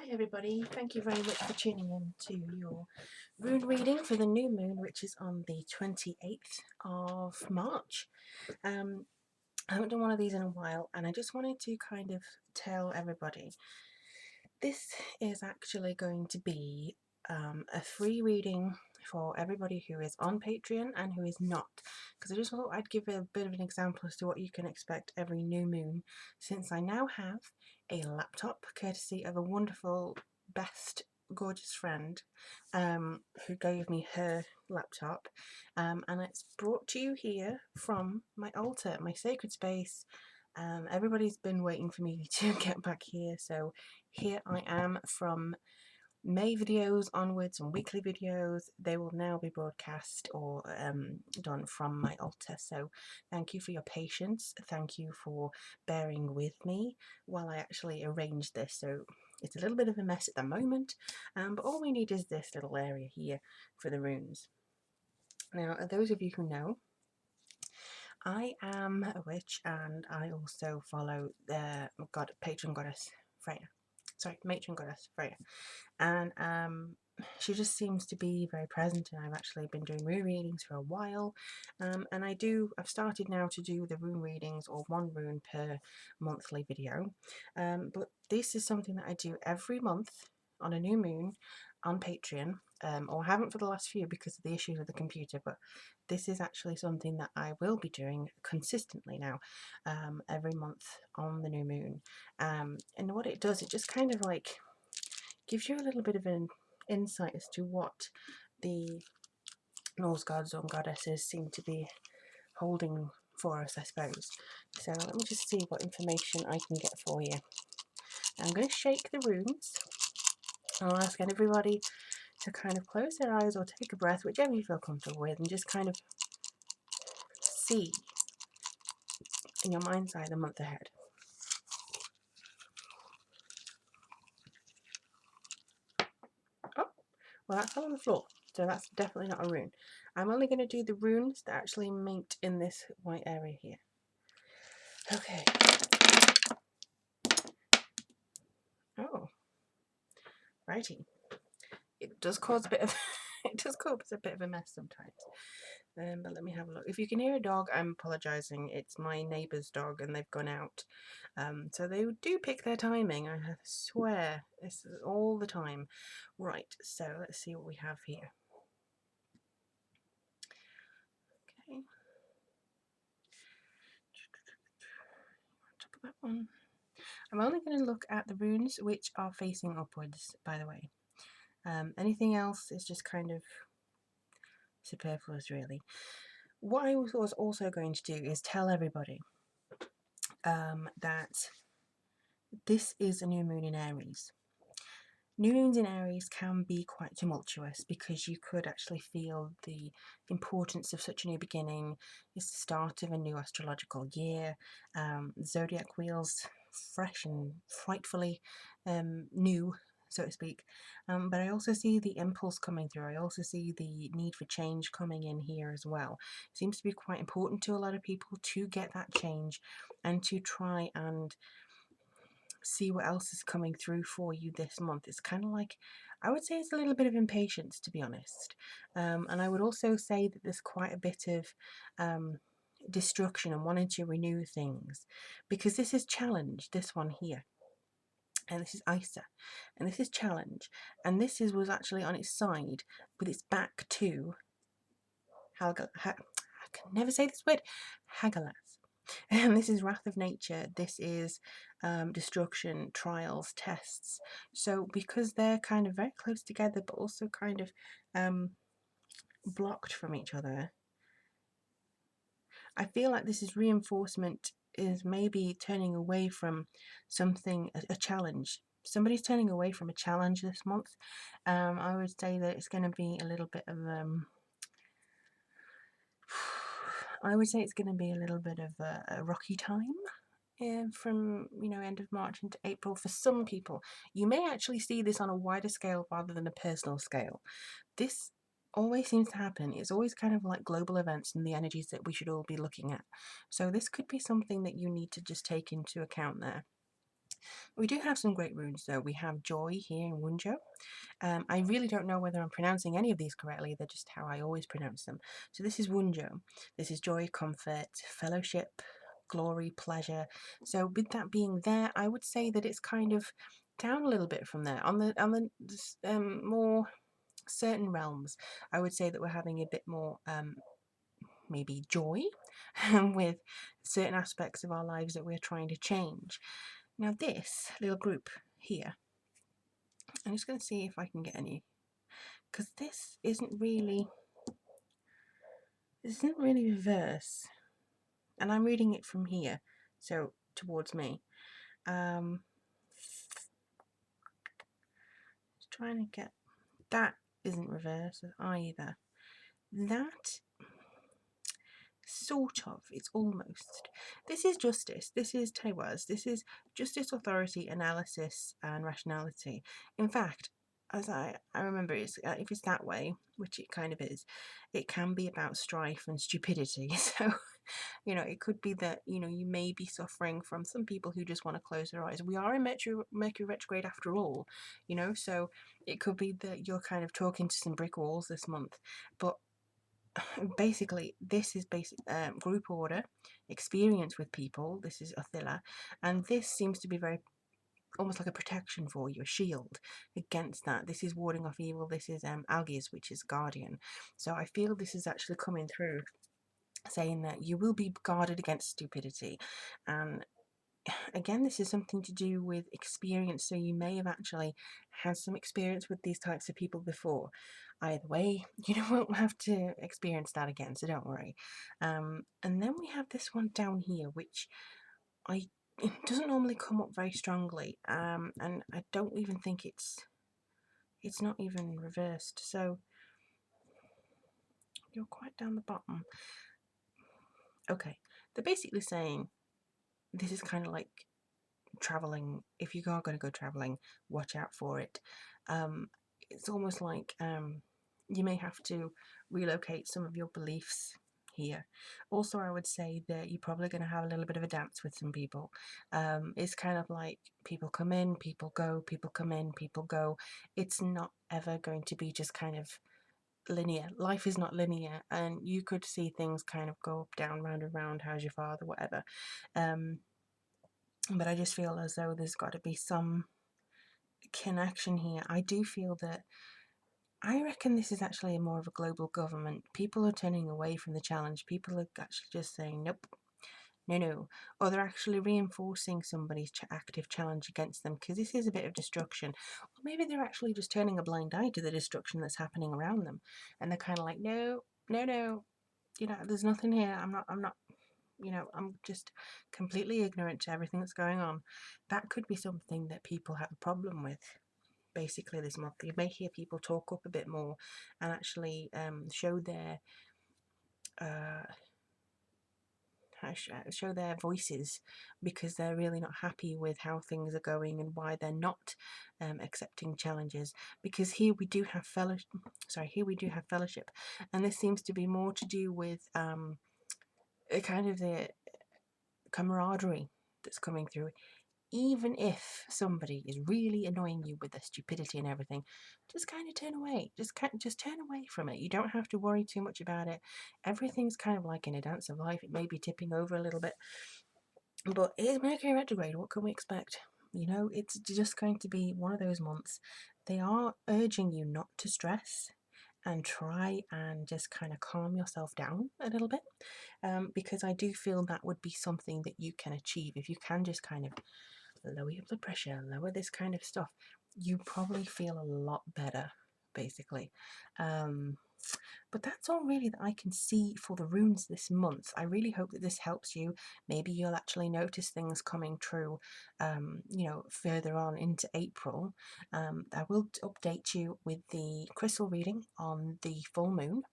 Hi everybody, thank you very much for tuning in to your rune reading for the new moon, which is on the 28th of March. I haven't done one of these in a while, and I just wanted to kind of tell everybody this is actually going to be a free reading for everybody who is on Patreon and who is not, because I just thought I'd give a bit of an example as to what you can expect every new moon, since I now have a laptop courtesy of a wonderful, best, gorgeous friend who gave me her laptop, and it's brought to you here from my altar, my sacred space. Everybody's been waiting for me to get back here, so here I am from May videos onwards and weekly videos. They will now be broadcast or done from my altar. So thank you for your patience. Thank you for bearing with me while I actually arrange this. So it's a little bit of a mess at the moment, but all we need is this little area here for the runes. Now, those of you who know, I am a witch, and I also follow the patron goddess Freya. Sorry, matron goddess Freya, and she just seems to be very present. And I've actually been doing rune readings for a while, and I've started now to do the rune readings, or one rune per monthly video. But this is something that I do every month on a new moon on Patreon, or haven't for the last few because of the issues with the computer, but this is actually something that I will be doing consistently now, every month on the new moon. And what it does, it just kind of like gives you a little bit of an insight as to what the Norse gods or goddesses seem to be holding for us, I suppose. So let me just see what information I can get for you. I'm going to shake the runes. I'll ask everybody to kind of close their eyes or take a breath, whichever you feel comfortable with, and just kind of see in your mind's eye the month ahead. Oh, well, that's on the floor, so that's definitely not a rune. I'm only going to do the runes that actually mate in this white area here. Okay. Oh, righty. It does cause a bit of it does cause a bit of a mess sometimes. But let me have a look. If you can hear a dog, I'm apologising. It's my neighbour's dog, and they've gone out. So they do pick their timing. I swear, this is all the time. Right. So let's see what we have here. Okay. Top of that one. I'm only going to look at the runes which are facing upwards, by the way. Anything else is just kind of superfluous, really. What I was also going to do is tell everybody that this is a new moon in Aries. New moons in Aries can be quite tumultuous because you could actually feel the importance of such a new beginning. It's the start of a new astrological year. Zodiac wheels fresh and frightfully new, so to speak. But I also see the impulse coming through. I also see the need for change coming in here as well. It seems to be quite important to a lot of people to get that change and to try and see what else is coming through for you this month. It's kind of like, I would say it's a little bit of impatience, to be honest. And I would also say that there's quite a bit of destruction and wanting to renew things, because this is challenge, this one here. And this is Isa, and this is challenge, and this was actually on its side with its back to I can never say this word, Hagalas. And this is wrath of nature. This is destruction, trials, tests. So because they're kind of very close together, but also kind of blocked from each other, I feel like this is reinforcement, is maybe turning away from something, a challenge. Somebody's turning away from a challenge this month. I would say that it's going to be a little bit of I would say it's going to be a little bit of a rocky time from end of March into April for some people. You may actually see this on a wider scale rather than a personal scale. This always seems to happen. It's always kind of like global events and the energies that we should all be looking at. So this could be something that you need to just take into account there. We do have some great runes though. We have Joy here in Wunjo. I really don't know whether I'm pronouncing any of these correctly, they're just how I always pronounce them. So this is Wunjo. This is joy, comfort, fellowship, glory, pleasure. So with that being there, I would say that it's kind of down a little bit from there. On the more certain realms, I would say that we're having a bit more maybe joy with certain aspects of our lives that we're trying to change. Now this little group here, I'm just going to see if I can get any, because this isn't really reverse, and I'm reading it from here, so towards me. Just trying to get, that isn't reverse either. That sort of, it's almost, this is justice, this is Tewaz, this is justice, authority, analysis and rationality. In fact, as I remember, it's, if it's that way, which it kind of is, it can be about strife and stupidity. So you know, it could be that, you know, you may be suffering from some people who just want to close their eyes. We are in Mercury retrograde after all, you know, so it could be that you're kind of talking to some brick walls this month. But basically, this is basic group order, experience with people. This is Othilla, and this seems to be very almost like a protection for you, a shield against that. This is warding off evil. This is Algiz, which is guardian. So I feel this is actually coming through, saying that you will be guarded against stupidity. And again, this is something to do with experience, so you may have actually had some experience with these types of people before. Either way, you won't have to experience that again, so don't worry. And then we have this one down here, which it doesn't normally come up very strongly, and I don't even think it's not even reversed, so you're quite down the bottom. Okay, they're basically saying this is kind of like traveling. If you are going to go traveling, watch out for it. It's almost like you may have to relocate some of your beliefs here. Also, I would say that you're probably going to have a little bit of a dance with some people. It's kind of like people come in, people go, people come in, people go. It's not ever going to be just kind of linear. Life is not linear, and you could see things kind of go up, down, round and round. How's your father? Whatever. But I just feel as though there's got to be some connection here. I do feel that, I reckon this is actually more of a global government. People are turning away from the challenge. People are actually just saying, nope, no, no. Or they're actually reinforcing somebody's active challenge against them, because this is a bit of destruction. Or maybe they're actually just turning a blind eye to the destruction that's happening around them. And they're kind of like, no, no, no. You know, there's nothing here. I'm not, you know, I'm just completely ignorant to everything that's going on. That could be something that people have a problem with. Basically, this month, you may hear people talk up a bit more and actually show their voices, because they're really not happy with how things are going and why they're not accepting challenges. Because here we do have fellowship, and this seems to be more to do with kind of the camaraderie that's coming through. Even if somebody is really annoying you with their stupidity and everything, just kind of turn away. Just turn away from it. You don't have to worry too much about it. Everything's kind of like in a dance of life. It may be tipping over a little bit, but it is Mercury retrograde. What can we expect? You know, it's just going to be one of those months. They are urging you not to stress and try and just kind of calm yourself down a little bit, because I do feel that would be something that you can achieve if you can just kind of lower your blood pressure, lower this kind of stuff. You probably feel a lot better, basically. But that's all really that I can see for the runes this month. I really hope that this helps you. Maybe you'll actually notice things coming true, you know, further on into April. I will update you with the crystal reading on the full moon.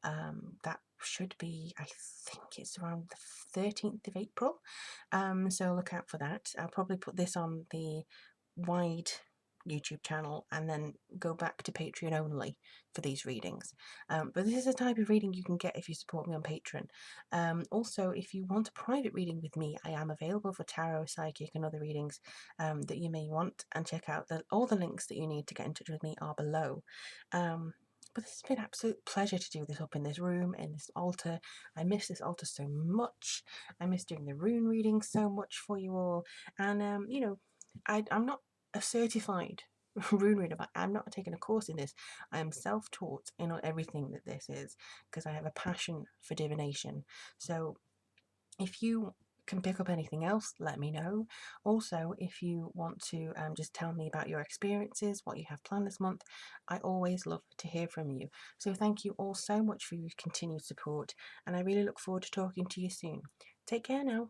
That should be, I think it's around the 13th of April. So look out for that. I'll probably put this on the wide YouTube channel and then go back to Patreon only for these readings. But this is a type of reading you can get if you support me on Patreon. Also, if you want a private reading with me, I am available for tarot, psychic, and other readings that you may want. And check out all the links that you need to get in touch with me are below. But this has been an absolute pleasure to do this up in this room, in this altar. I miss this altar so much. I miss doing the rune reading so much for you all. And, I'm not a certified rune reader, but I'm not taking a course in this. I am self-taught in everything that this is because I have a passion for divination. So if you can pick up anything else, let me know. Also, if you want to just tell me about your experiences, what you have planned this month, I always love to hear from you. So thank you all so much for your continued support, and I really look forward to talking to you soon. Take care now.